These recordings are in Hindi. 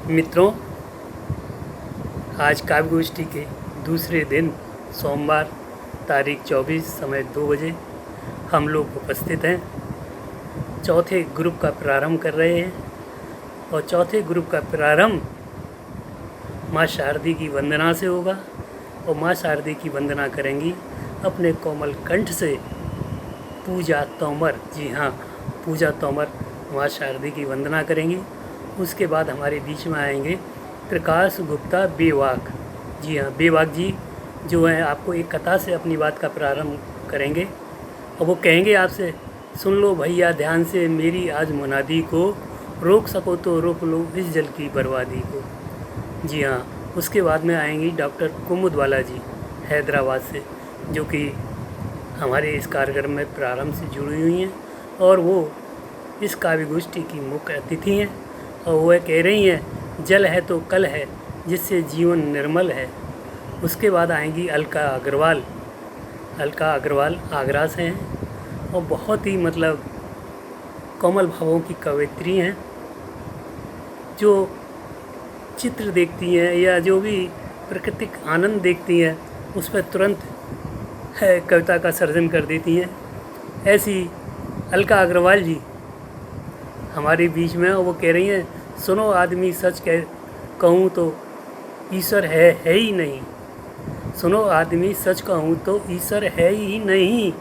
मित्रों, आज काव्य गोष्ठी के दूसरे दिन सोमवार तारीख 24 समय 2 बजे हम लोग उपस्थित हैं। चौथे ग्रुप का प्रारंभ कर रहे हैं और चौथे ग्रुप का प्रारंभ माँ शारदी की वंदना से होगा और माँ शारदी की वंदना करेंगी अपने कोमल कंठ से पूजा तोमर। जी हाँ, पूजा तोमर माँ शारदी की वंदना करेंगी। उसके बाद हमारे बीच में आएंगे प्रकाश गुप्ता बेवाक। जी हाँ, बेवाक जी जो है आपको एक कथा से अपनी बात का प्रारंभ करेंगे और वो कहेंगे आपसे, सुन लो भैया ध्यान से मेरी आज मुनादी को, रोक सको तो रोक लो इस जल की बर्बादी को। जी हाँ, उसके बाद में आएंगी डॉक्टर कुमुदवाला जी हैदराबाद से, जो कि हमारे इस कार्यक्रम में प्रारंभ से जुड़ी हुई हैं और वो इस काव्य गोष्ठी की मुख्य अतिथि हैं और वह कह रही हैं, जल है तो कल है जिससे जीवन निर्मल है। उसके बाद आएंगी अलका अग्रवाल। अलका अग्रवाल आगरा से हैं और बहुत ही कोमल भावों की कवयित्री हैं, जो चित्र देखती हैं या जो भी प्राकृतिक आनंद देखती हैं उस पर तुरंत कविता का सर्जन कर देती हैं। ऐसी अलका अग्रवाल जी हमारे बीच में और वो कह रही हैं, सुनो आदमी सच कहूँ तो ईश्वर है ही नहीं। सुनो आदमी सच कहूँ तो ईश्वर है ही नहीं,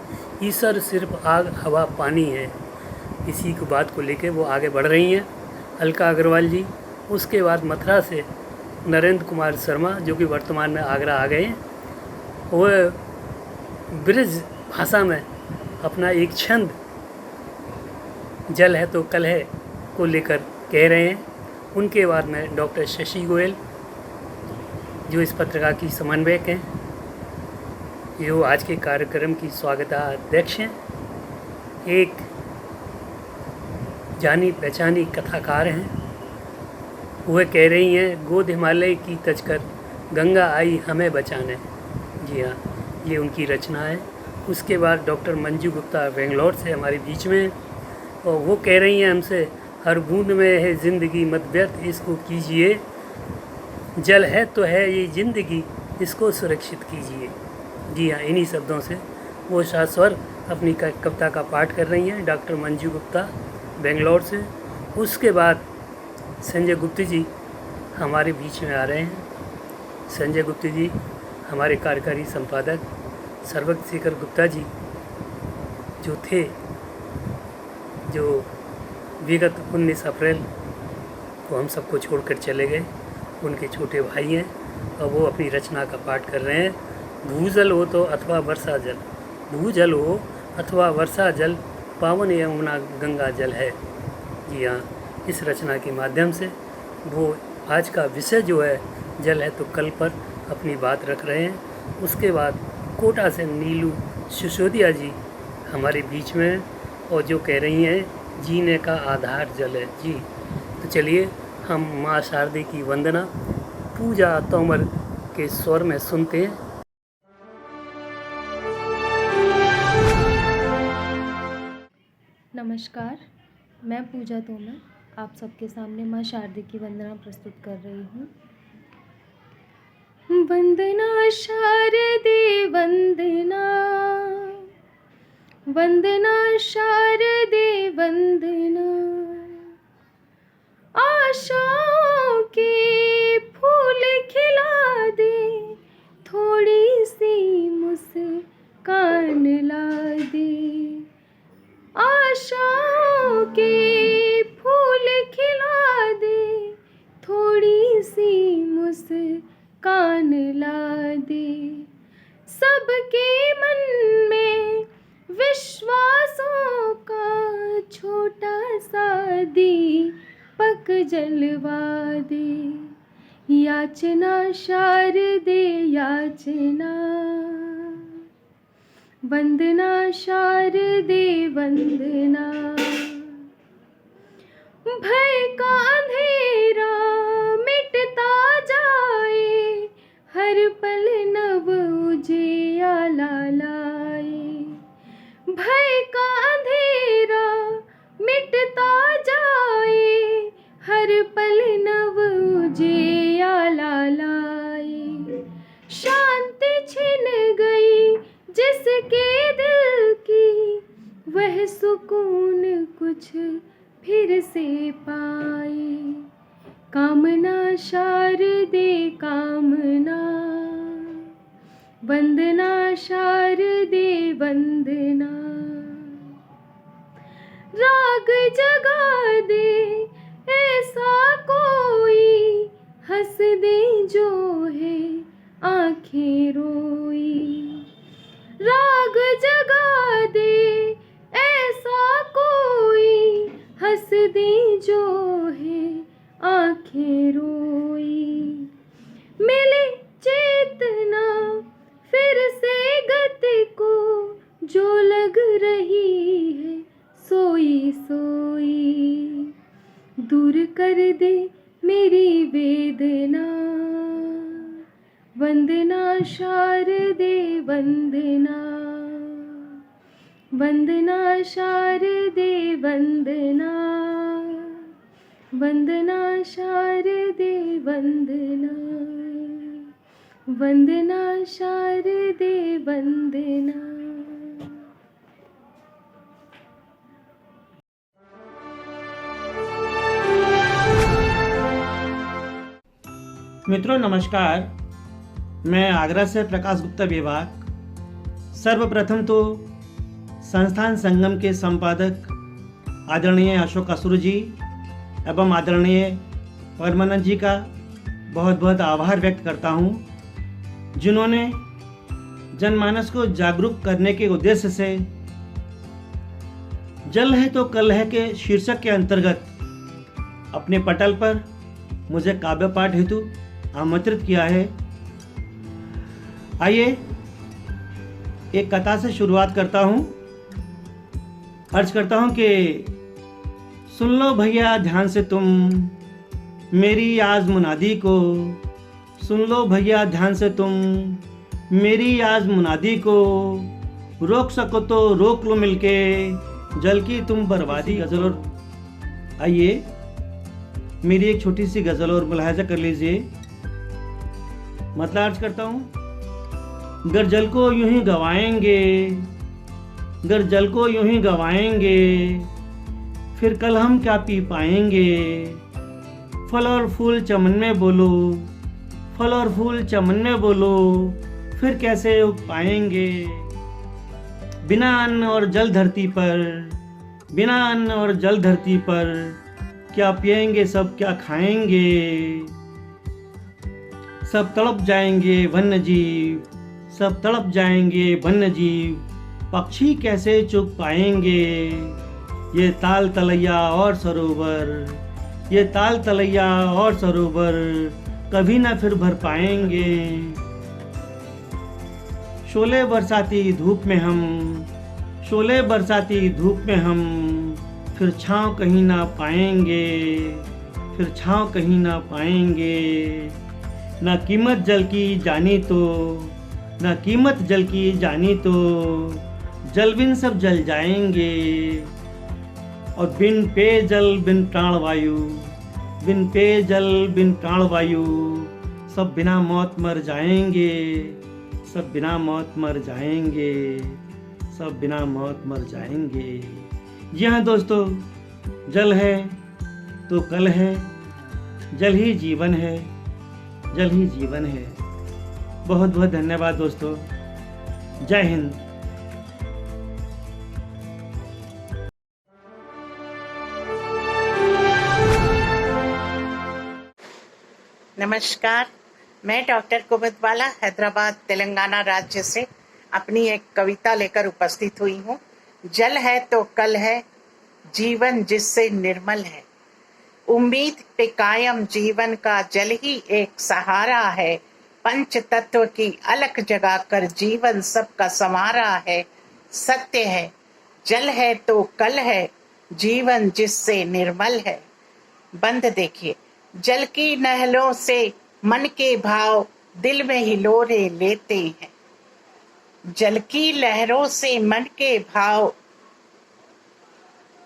ईश्वर सिर्फ आग हवा पानी है। इसी को बात को लेकर वो आगे बढ़ रही हैं अलका अग्रवाल जी। उसके बाद मथुरा से नरेंद्र कुमार शर्मा, जो कि वर्तमान में आगरा आ गए हैं, वह ब्रज भाषा में अपना एक छंद जल है तो कल है को लेकर कह रहे हैं। उनके बाद में डॉक्टर शशि गोयल, जो इस पत्रिका की समन्वयक हैं, जो आज के कार्यक्रम की स्वागताध्यक्ष हैं, एक जानी पहचानी कथाकार हैं। वह कह रही हैं, गोद हिमालय की तजकर गंगा आई हमें बचाने। जी हाँ, ये उनकी रचना है। उसके बाद डॉक्टर मंजू गुप्ता बेंगलोर से हमारे बीच में, और वो कह रही हैं हमसे, हर बूंद में है ज़िंदगी मत व्यर्थ इसको कीजिए, जल है तो है ये ज़िंदगी इसको सुरक्षित कीजिए। जी हाँ, इन्हीं शब्दों से वो शाश्वर अपनी कविता का पाठ कर रही हैं डॉक्टर मंजू गुप्ता बेंगलोर से। उसके बाद संजय गुप्ता जी हमारे बीच में आ रहे हैं। संजय गुप्ता जी हमारे कार्यकारी संपादक सर्वज्ञ शेखर गुप्ता जी जो थे, जो विगत 19 अप्रैल को हम सबको छोड़कर चले गए, उनके छोटे भाई हैं और वो अपनी रचना का पाठ कर रहे हैं। भूजल हो तो अथवा वर्षा जल, भूजल हो अथवा वर्षा जल, पावन यमुना गंगा जल है। जी हाँ, इस रचना के माध्यम से वो आज का विषय जो है जल है तो कल पर अपनी बात रख रहे हैं। उसके बाद कोटा से नीलू सिसोदिया जी हमारे बीच में हैं और जो कह रही हैं, जीने का आधार जल है। जी, तो चलिए हम माँ शारदी की वंदना पूजा तोमर के स्वर में सुनते हैं। नमस्कार, मैं पूजा तोमर आप सबके सामने माँ शारदी की वंदना प्रस्तुत कर रही हूँ। वंदना शारदे वंदना, वंदना शारदे वंदना, आशाओं के फूल खिला दे, थोड़ी सी मुस्कान ला दे। आशाओं के फूल खिला दे, थोड़ी सी मुस्कान ला दे। सबके मन में विश्वासों का छोटा सा दीपक जलवा दे। याचना शारदे याचना, वंदना शारदे वंदना। भय का अंधेरा मिटता जाए, हर पल नव उजियाला लाए। भय का अंधेरा मिटता जाए, हर पल नव कामना शारदे कामना, वंदना शारदे वंदना। राग जगा दे ऐसा कोई, हंस दे जो है आँखें रोई। राग जगा दे ऐसा कोई, हंस दे जो है आँखें रोई। मिले चेतना फिर से गति को, जो लग रही है सोई सोई। दूर कर दे मेरी वेदना, वंदना शारदे वंदना। वंदना शारदे वंदना, वंदना शारदे वंदना। वंदना शारदे वंदना। मित्रों नमस्कार, मैं आगरा से प्रकाश गुप्ता विभाग। सर्वप्रथम तो संस्थान संगम के संपादक आदरणीय अशोक असुर जी एवं आदरणीय परमानंद जी का बहुत बहुत आभार व्यक्त करता हूँ, जिन्होंने जनमानस को जागरूक करने के उद्देश्य से जल है तो कल है के शीर्षक के अंतर्गत अपने पटल पर मुझे काव्य पाठ हेतु आमंत्रित किया है। आइए एक कथा से शुरुआत करता हूँ। अर्ज करता हूँ कि सुन लो भैया ध्यान से तुम मेरी आज मुनादी को, सुन लो भैया ध्यान से तुम मेरी आज मुनादी को। रोक सको तो रोक लो मिलके जल की तुम बर्बादी। गज़ल और आइए मेरी एक छोटी सी गज़ल और मुलाहाजा कर लीजिए। मतलब अर्ज करता हूँ, गर जल को यूं ही गवाएंगे, गर जल को यूं ही गवाएंगे, फिर कल हम क्या पी पाएंगे। फल और फूल चमन में बोलो, फल और फूल चमन में बोलो, फिर कैसे उग पाएंगे। बिना अन्न और जल धरती पर, बिना अन्न और जल धरती पर, क्या पिएंगे सब क्या खाएंगे। सब तड़प जाएंगे वन्य जीव, सब तड़प जाएंगे वन्य जीव, पक्षी कैसे चुग पाएंगे। ये ताल तलैया और सरोवर, ये ताल तलैया और सरोवर, कभी ना फिर भर पाएंगे। शोले बरसाती धूप में हम, शोले बरसाती धूप में हम, फिर छाँव कहीं ना पाएंगे, फिर छाँव कहीं ना पाएंगे। ना कीमत जल की जानी तो, ना कीमत जल की जानी तो, जल बिन सब जल जाएंगे। और बिन पेयजल बिन प्राणवायु, बिन पेयजल बिन प्राणवायु, सब बिना मौत मर जाएंगे, सब बिना मौत मर जाएंगे, सब बिना मौत मर जाएंगे। जी हाँ दोस्तों, जल है तो कल है, जल ही जीवन है, जल ही जीवन है। बहुत बहुत धन्यवाद दोस्तों। जय हिंद। नमस्कार, मैं डॉक्टर कुमुदबाला हैदराबाद तेलंगाना राज्य से अपनी एक कविता लेकर उपस्थित हुई हूँ। जल है तो कल है, जीवन जिससे निर्मल है। उम्मीद पे कायम जीवन का जल ही एक सहारा है। पंच तत्व की अलख जगा कर जीवन सबका संवारा है। सत्य है जल है तो कल है, जीवन जिससे निर्मल है। बंद देखिए, जल की नहरों से मन के भाव दिल में हिलोरे लेते हैं। जल की लहरों से मन के भाव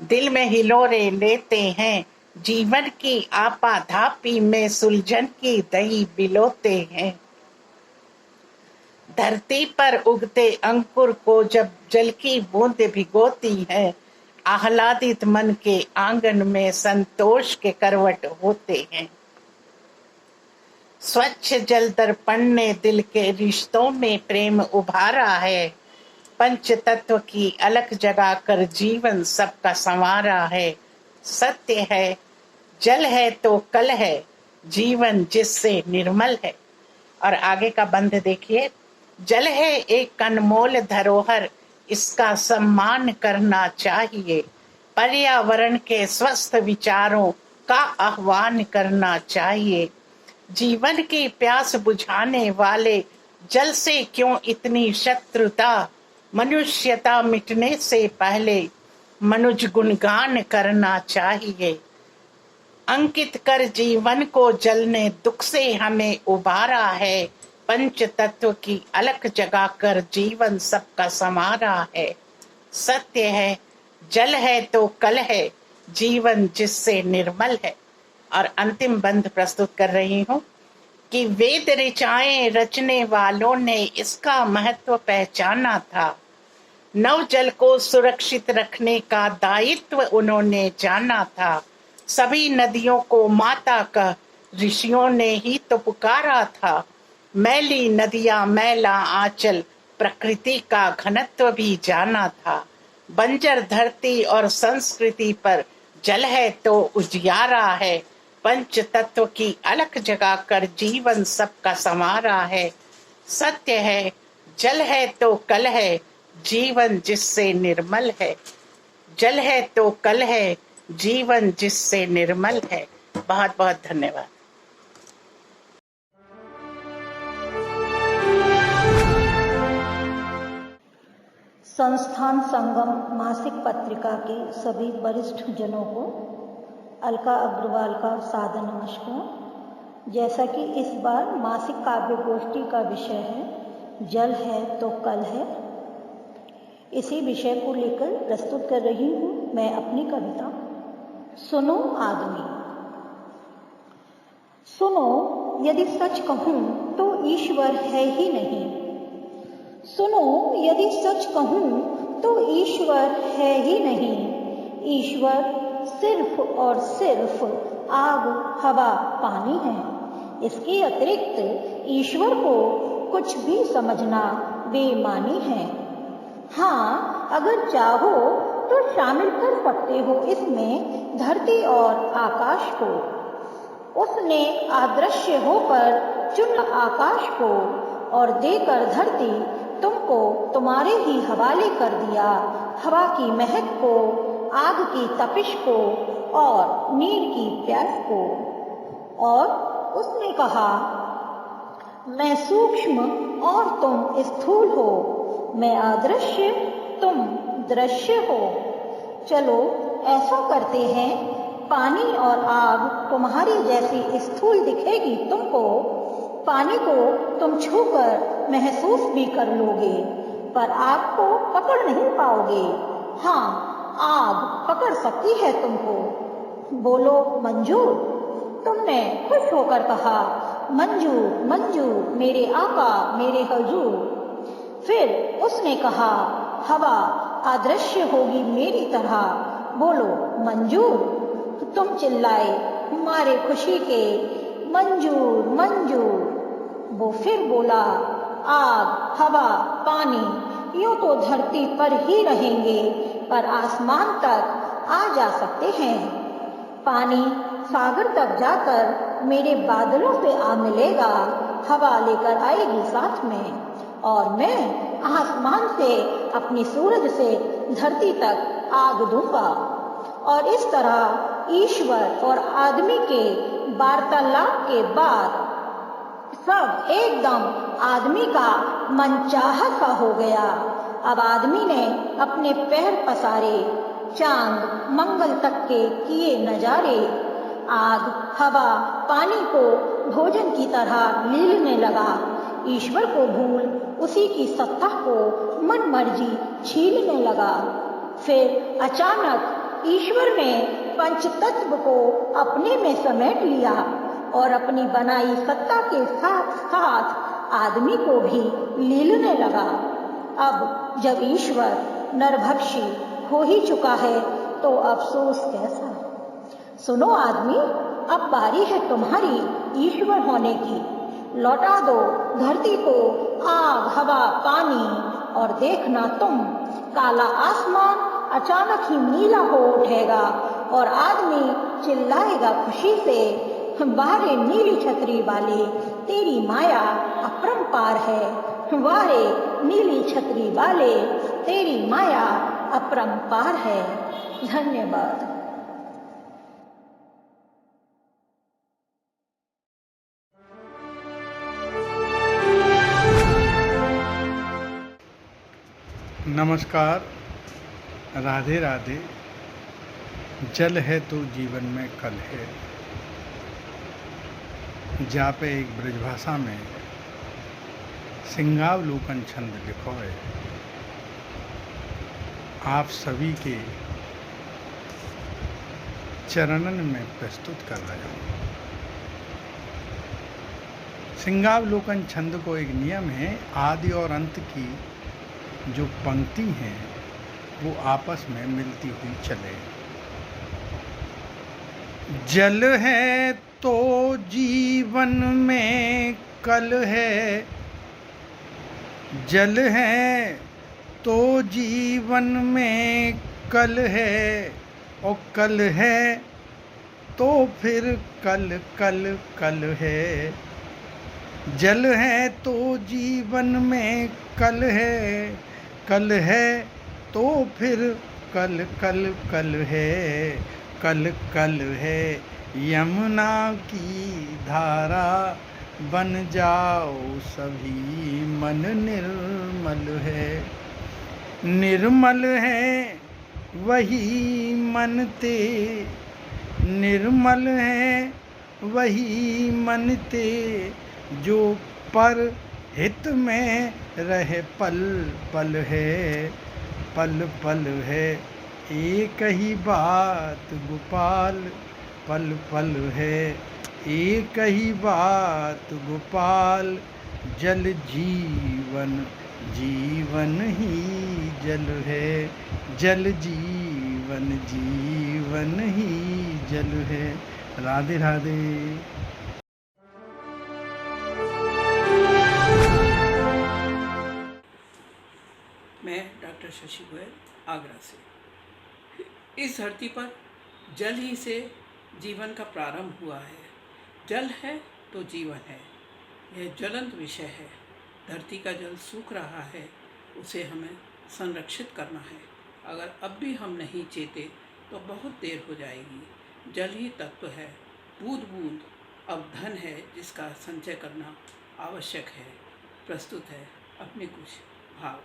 दिल में हिलोरे लेते हैं। जीवन की आपाधापी में सुलझन की दही बिलोते हैं। धरती पर उगते अंकुर को जब जल की बूंद भिगोती है, आह्लादित मन के आंगन में संतोष के करवट होते हैं। स्वच्छ जल दर्पण ने दिल के रिश्तों में प्रेम उभारा है। पंच तत्व की अलख जगा कर जीवन सबका संवारा है। सत्य है जल है तो कल है, जीवन जिससे निर्मल है। और आगे का बंद देखिए, जल है एक अनमोल धरोहर, इसका सम्मान करना चाहिए। पर्यावरण के स्वस्थ विचारों का आह्वान करना चाहिए। जीवन की प्यास बुझाने वाले जल से क्यों इतनी शत्रुता, मनुष्यता मिटने से पहले मनुज गुणगान करना चाहिए। अंकित कर जीवन को जल ने दुख से हमें उबारा है। पंच तत्व की अलख जगाकर जीवन सबका संवारा है। सत्य है जल है तो कल है, जीवन जिससे निर्मल है। और अंतिम बंद प्रस्तुत कर रही हूँ कि वेद ऋचाएं रचने वालों ने इसका महत्व पहचाना था। नव जल को सुरक्षित रखने का दायित्व उन्होंने जाना था। सभी नदियों को माता का ऋषियों ने ही तो पुकारा था। मैली नदियां मैला आंचल, प्रकृति का घनत्व भी जाना था। बंजर धरती और संस्कृति पर जल है तो उजियारा है। पंच तत्व की अलख जगाकर जीवन सबका संवारा है। सत्य है जल है तो कल है, जीवन जिससे निर्मल है। जल है तो कल है, जीवन जिससे निर्मल है। बहुत बहुत धन्यवाद। संस्थान संगम मासिक पत्रिका के सभी वरिष्ठ जनों को अलका अग्रवाल का सादर नमस्कार। जैसा कि इस बार मासिक काव्य गोष्ठी का विषय है जल है तो कल है, इसी विषय को लेकर प्रस्तुत कर रही हूँ मैं अपनी कविता सुनो आदमी। सुनो, यदि सच कहूँ तो ईश्वर है ही नहीं। सुनो, यदि सच कहूँ तो ईश्वर है ही नहीं। ईश्वर सिर्फ और सिर्फ आग, हवा, पानी है। इसके अतिरिक्त ईश्वर को कुछ भी समझना बेईमानी है। हाँ, अगर चाहो तो शामिल कर सकते हो इसमें धरती और आकाश को। उसने अदृश्य होकर चुना आकाश को और देकर धरती तुमको तुम्हारे ही हवाले कर दिया। हवा की महक को, आग की तपिश को और नीर की प्यास को। और उसने कहा, मैं सूक्ष्म और तुम स्थूल हो, मैं अदृश्य तुम दृश्य हो। चलो ऐसा करते हैं, पानी और आग तुम्हारी जैसी स्थूल दिखेगी तुमको। पानी को तुम छूकर महसूस भी कर लोगे, पर आग को पकड़ नहीं पाओगे। हाँ, आग पकड़ सकती है तुमको। बोलो मंजूर। तुमने खुश होकर कहा, मंजूर मंजूर मेरे आका मेरे हजूर। फिर उसने कहा, हवा अदृश्य होगी मेरी तरह। बोलो मंजूर। तुम चिल्लाए मारे खुशी के, मंजूर मंजूर। वो फिर बोला, आग, हवा, पानी यूं तो धरती पर ही रहेंगे, पर आसमान तक आ जा सकते हैं। पानी सागर तक जाकर मेरे बादलों से आ मिलेगा, हवा लेकर आएगी साथ में, और मैं आसमान से अपनी सूरज से धरती तक आग दूंगा। और इस तरह ईश्वर और आदमी के वार्तालाप के बाद सब एकदम आदमी का मनचाहा सा हो गया। अब आदमी ने अपने पैर पसारे, चांद मंगल तक के किए नजारे। आग, हवा, पानी को भोजन की तरह लीलने लगा। ईश्वर को भूल उसी की सत्ता को मन मर्जी छीलने लगा। फिर अचानक ईश्वर ने पंचतत्व को अपने में समेट लिया और अपनी बनाई सत्ता के साथ साथ आदमी को भी लीलने लगा। अब जब ईश्वर नरभक्षी हो ही चुका है तो अफसोस कैसा। सुनो आदमी, अब बारी है तुम्हारी ईश्वर होने की। लौटा दो धरती को आग हवा पानी, और देखना तुम काला आसमान अचानक ही नीला हो उठेगा और आदमी चिल्लाएगा खुशी से, वारे नीली छतरी वाले तेरी माया अपरंपार है, वारे नीली छतरी वाले तेरी माया अपरंपार है। धन्यवाद। नमस्कार, राधे राधे। जल है तो जीवन में कल है, जापे एक ब्रजभाषा में सिंगावलोकन छंद लिखो है। आप सभी के चरणन में प्रस्तुत कर रहा हूँ। सिंगावलोकन छंद को एक नियम है, आदि और अंत की जो पंक्ति हैं वो आपस में मिलती हुई चले। जल है तो जीवन में कल है, जल है तो जीवन में कल है, और कल है तो फिर कल कल कल है। जल है तो जीवन में कल है, कल है तो फिर कल कल कल है, कल कल है। यमुना की धारा बन जाओ सभी, मन निर्मल है, निर्मल है वही मन ते, निर्मल है वही मन ते, जो पर हित में रहे पल पल है, पल पल है। एक ही बात गोपाल, पल पल है, एक ही बात गोपाल। जल जीवन, जीवन ही जल है, जल जीवन, जीवन ही जल है। राधे राधे। मैं डॉक्टर शशि गोयल, आगरा से। इस धरती पर जल ही से जीवन का प्रारंभ हुआ है। जल है तो जीवन है, यह ज्वलंत विषय है। धरती का जल सूख रहा है, उसे हमें संरक्षित करना है। अगर अब भी हम नहीं चेते तो बहुत देर हो जाएगी। जल ही तत्व है, बूंद बूंद अब धन है, जिसका संचय करना आवश्यक है। प्रस्तुत है अपने कुछ भाव।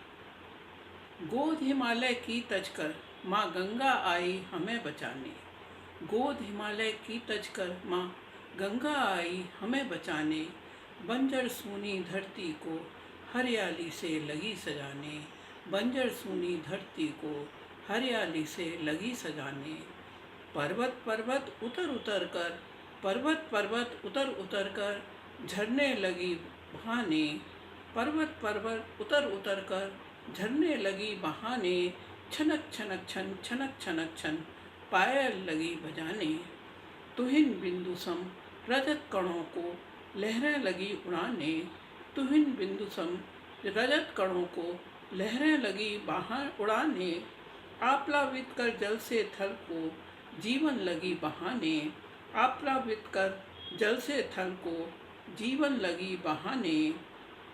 गोद हिमालय की तजकर माँ गंगा आई हमें बचाने, गोद हिमालय की तजकर माँ गंगा आई हमें बचाने। बंजर सूनी धरती को हरियाली से लगी सजाने, बंजर सूनी धरती को हरियाली से लगी सजाने। पर्वत पर्वत उतर उतर कर, पर्वत पर्वत उतर उतर कर झरने लगी बहाने, पर्वत पर्वत उतर उतर कर झरने लगी बहाने। छनक छनक छन, छनक छनक छन पायल लगी बजाने। तुहिन बिंदु सम रजत कणों को लहरें लगी उड़ाने, तुहिन बिंदु सम रजत कणों को लहरें लगी बाहर उड़ाने। आप्लावित कर जल से थल को जीवन लगी बहाने, आप्लावित कर जल से थल को जीवन लगी बहाने।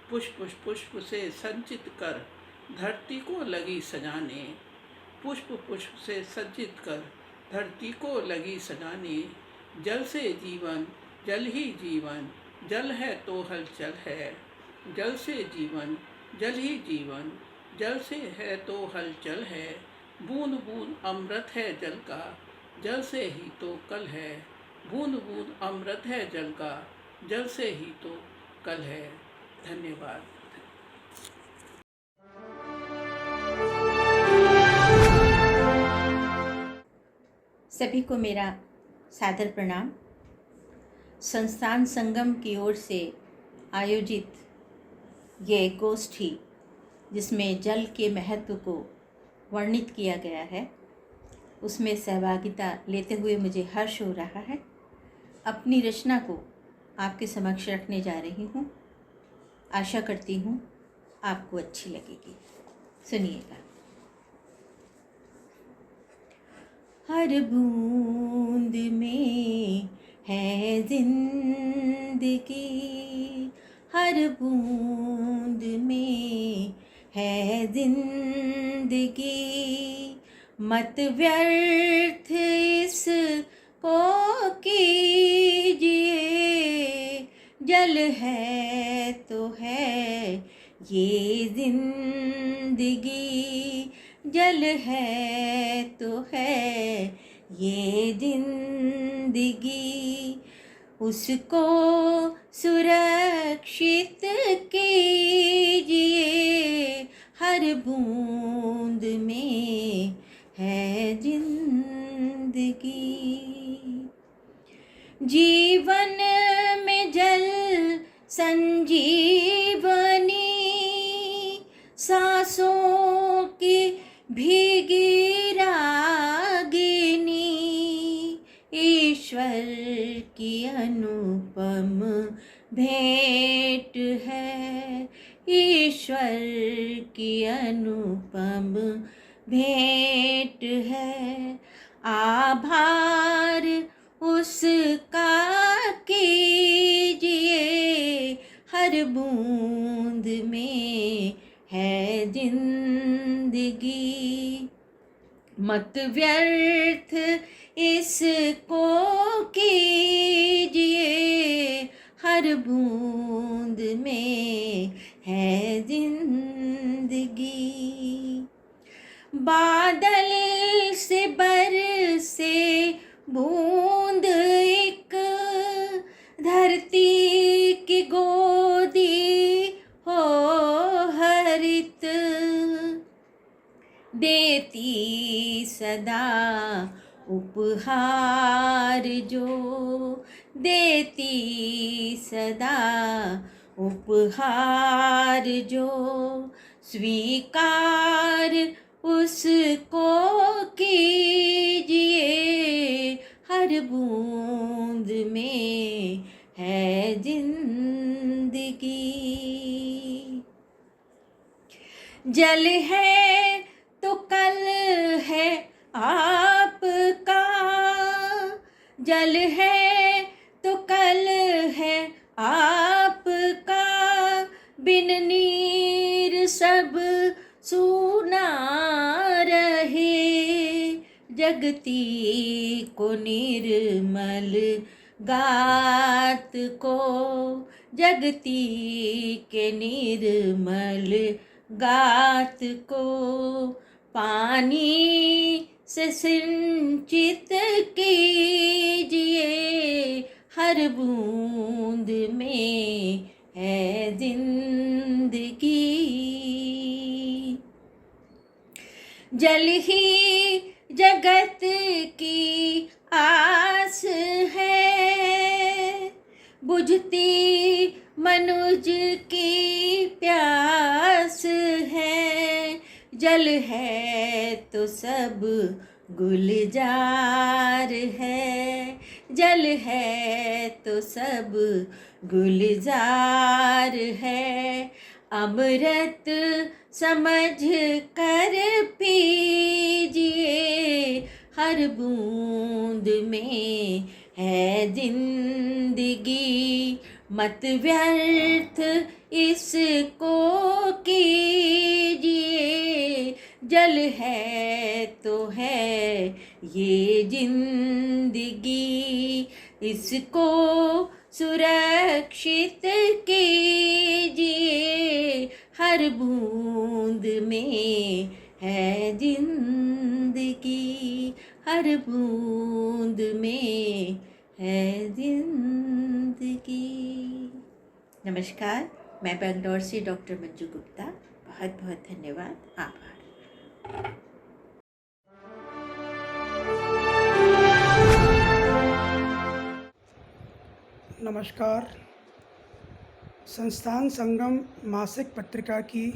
पुष्प पुष्प से संचित कर धरती को लगी सजाने, पुष्प पुष्प से सज्जित कर धरती को लगी सजाने। जल से जीवन, जल ही जीवन, जल है तो हलचल है, जल से जीवन, जल ही जीवन, जल से है तो हलचल है। बूंद बूंद अमृत है जल का, जल से ही तो कल है, बूंद बूंद अमृत है जल का, जल से ही तो कल है। धन्यवाद। सभी को मेरा सादर प्रणाम। संस्थान संगम की ओर से आयोजित ये गोष्ठी, जिसमें जल के महत्व को वर्णित किया गया है, उसमें सहभागिता लेते हुए मुझे हर्ष हो रहा है। अपनी रचना को आपके समक्ष रखने जा रही हूँ। आशा करती हूँ आपको अच्छी लगेगी। सुनिएगा। हर बूंद में है जिंदगी, हर बूंद में है जिंदगी, मत व्यर्थ इसको कीजिए, जल है तो है ये जिंदगी, जल है तो है ये जिंदगी, उसको सुरक्षित कीजिए, हर बूंद में है जिंदगी। जीवन में जल संजीवनी, सांसों की भीगी रागिनी, ईश्वर की अनुपम भेंट है, ईश्वर की अनुपम भेंट है। आभार उसका कीजिए, हर बूंद में है जिंदगी, मत व्यर्थ इसको कीजिए, हर बूंद में है जिंदगी। बादल से बरसे बूंद एक, धरती की गोदी हो हरित, देती सदा उपहार जो, देती सदा उपहार जो, स्वीकार उसको कीजिए, हर बूंद में है जिंदगी। जल है तो कल है आपका, जल है तो कल है आपका, बिन नीर सब सूना रहे, जगती को निर्मल गात को, जगती के निर्मल गात को, पानी से सिंचित कीजिए, हर बूंद में है जिंदगी। जल ही जगत की आस है, बुझती मनुज की प्यास है, जल है तो सब गुलजार है, जल है तो सब गुलजार है, अमृत समझ कर पीजिए, हर बूंद में है जिंदगी, मत व्यर्थ इसको कीजिए, जल है तो है ये जिंदगी, इसको सुरक्षित कीजिए, हर बूंद में है जिंदगी, हर बूंद में है जिंदगी। नमस्कार, मैं बेंगलोर से डॉक्टर मंजू गुप्ता। बहुत बहुत धन्यवाद, आभार। नमस्कार। संस्थान संगम मासिक पत्रिका की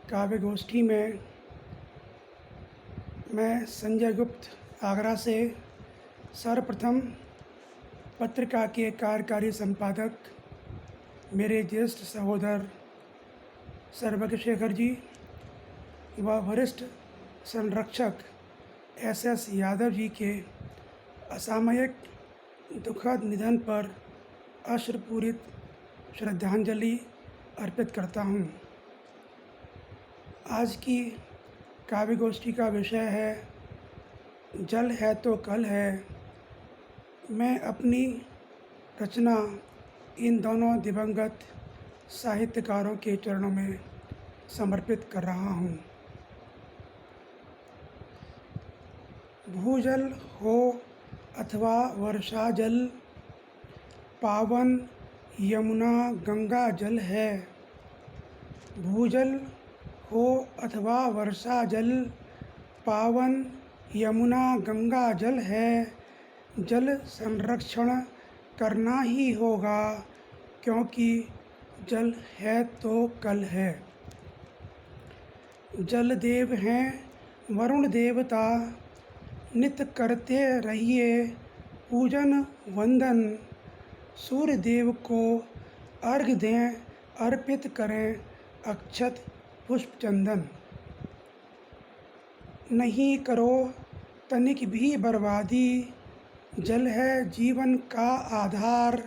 काव्य गोष्ठी में मैं संजय गुप्त आगरा से सर्वप्रथम पत्रिका के कार्यकारी संपादक मेरे ज्येष्ठ सहोदर सर्वज्ञ शेखर जी व वरिष्ठ संरक्षक SS यादव जी के असामयिक दुखद निधन पर अश्रुपूरित श्रद्धांजलि अर्पित करता हूँ। आज की काव्य गोष्ठी का विषय है जल है तो कल है। मैं अपनी रचना इन दोनों दिवंगत साहित्यकारों के चरणों में समर्पित कर रहा हूँ। भूजल हो अथवा वर्षा जल, पावन यमुना गंगा जल है। भूजल हो अथवा वर्षा जल, पावन यमुना गंगा जल है। जल संरक्षण करना ही होगा, क्योंकि जल है तो कल है। जल देव हैं वरुण देवता, नित करते रहिए पूजन वंदन। सूर्य देव को अर्घ्य दें, अर्पित करें अक्षत पुष्प चंदन। नहीं करो तनिक भी बर्बादी, जल है जीवन का आधार।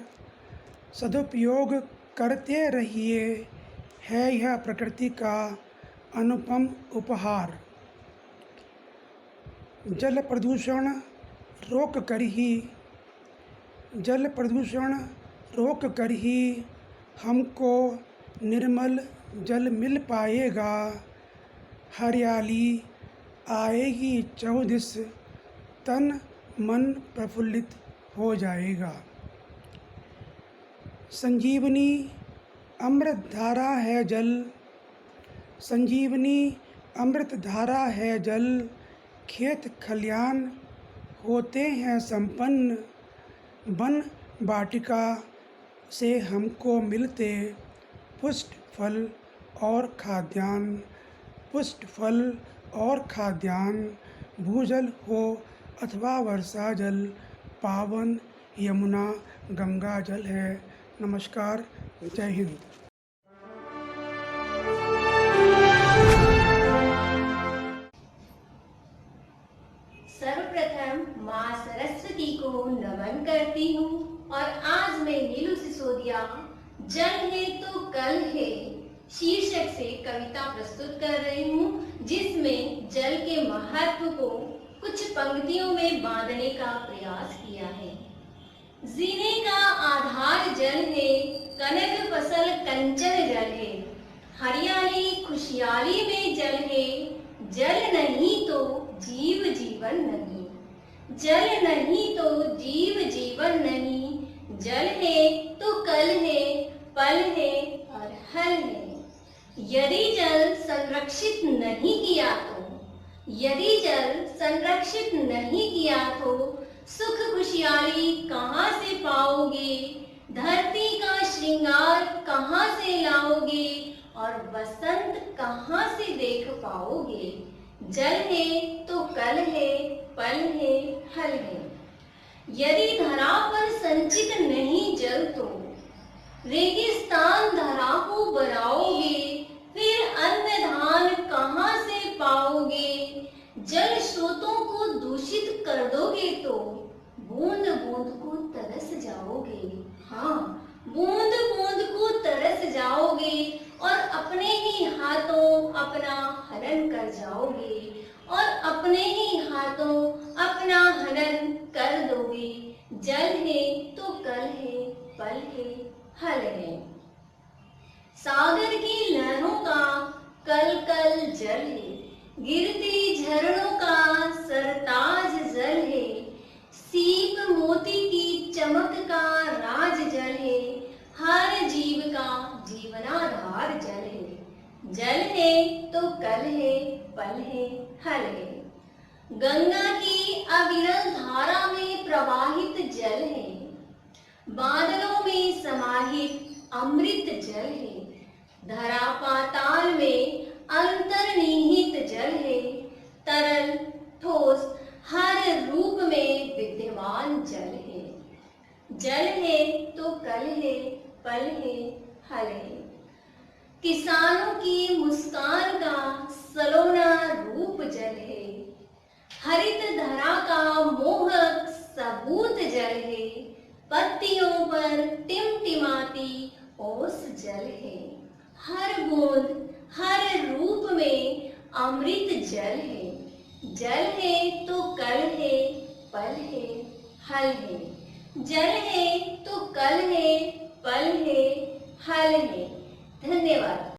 सदुपयोग करते रहिए, है यह प्रकृति का अनुपम उपहार। जल प्रदूषण रोक कर ही, जल प्रदूषण रोक कर ही हमको निर्मल जल मिल पाएगा। हरियाली आएगी चौदिस, तन मन प्रफुल्लित हो जाएगा। संजीवनी अमृत धारा है जल, संजीवनी अमृत धारा है जल। खेत खलियान होते हैं संपन्न, वन वाटिका से हमको मिलते पुष्ट फल और खाद्यान्न, पुष्ट फल और खाद्यान्न। भूजल हो अथवा वर्षा जल, पावन यमुना गंगा जल है। नमस्कार, जय हिंद। सर्वप्रथम माँ सरस्वती को नमन करती हूँ और आज मैं नीलू सिसोदिया जल है तो कल है शीर्षक से कविता प्रस्तुत कर रही हूँ, जिसमें जल के महत्व को कुछ पंक्तियों में बांधने का प्रयास किया है। जीने का आधार जल है, कनक फसल कंचन जल है। हरियाली खुशहाली में जल है, जल नहीं तो जीव जीवन नहीं। जल नहीं तो जीव जीवन नहीं। जल है तो कल है, पल है और हल है। यदि जल संरक्षित नहीं किया तो, यदि जल संरक्षित नहीं किया तो सुख खुशहाली कहाँ से पाओगे? धरती का श्रृंगार कहाँ से लाओगे? और बसंत कहाँ से देख पाओगे? जल है तो कल है, पल है, हल है। यदि धरा पर संचित नहीं जल तो रेगिस्तान धरा को बनाओगे, फिर अन्न धान कहाँ से पाओगे? जल स्रोतों को दूषित कर दोगे तो बूंद बूंद को तरस जाओगे। हाँ, बूंद बूंद को तरस जाओगे और अपने ही हाथों अपना हनन कर जाओगे और अपने ही हाथों अपना हनन कर दोगे। जल है तो कल है, पल है, हल है। सागर की लहरों का कल कल जल है, गिरती झरनों का सरताज जल है। सीप मोती की चमक का राज जल है, हर जीव का जीवनाधार जल है। जल है तो कल है, पल है, हल है। गंगा की अविरल धारा में प्रवाहित जल है, बादलों में समाहित अमृत जल है। धरा पाताल में अंतर्निहित जल है, तरल ठोस हर रूप में विद्यमान जल है। जल है तो कल है, पल है, हल है। किसानों की मुस्कान का सलोना रूप जल है, हरित धरा का मोहक सबूत जल है, पत्तियों पर टिमटिमाती ओस जल है। हर बूंद हर रूप में अमृत जल है। जल है तो कल है, पल है, हल है। जल है तो कल है, पल है, हल है। धन्यवाद।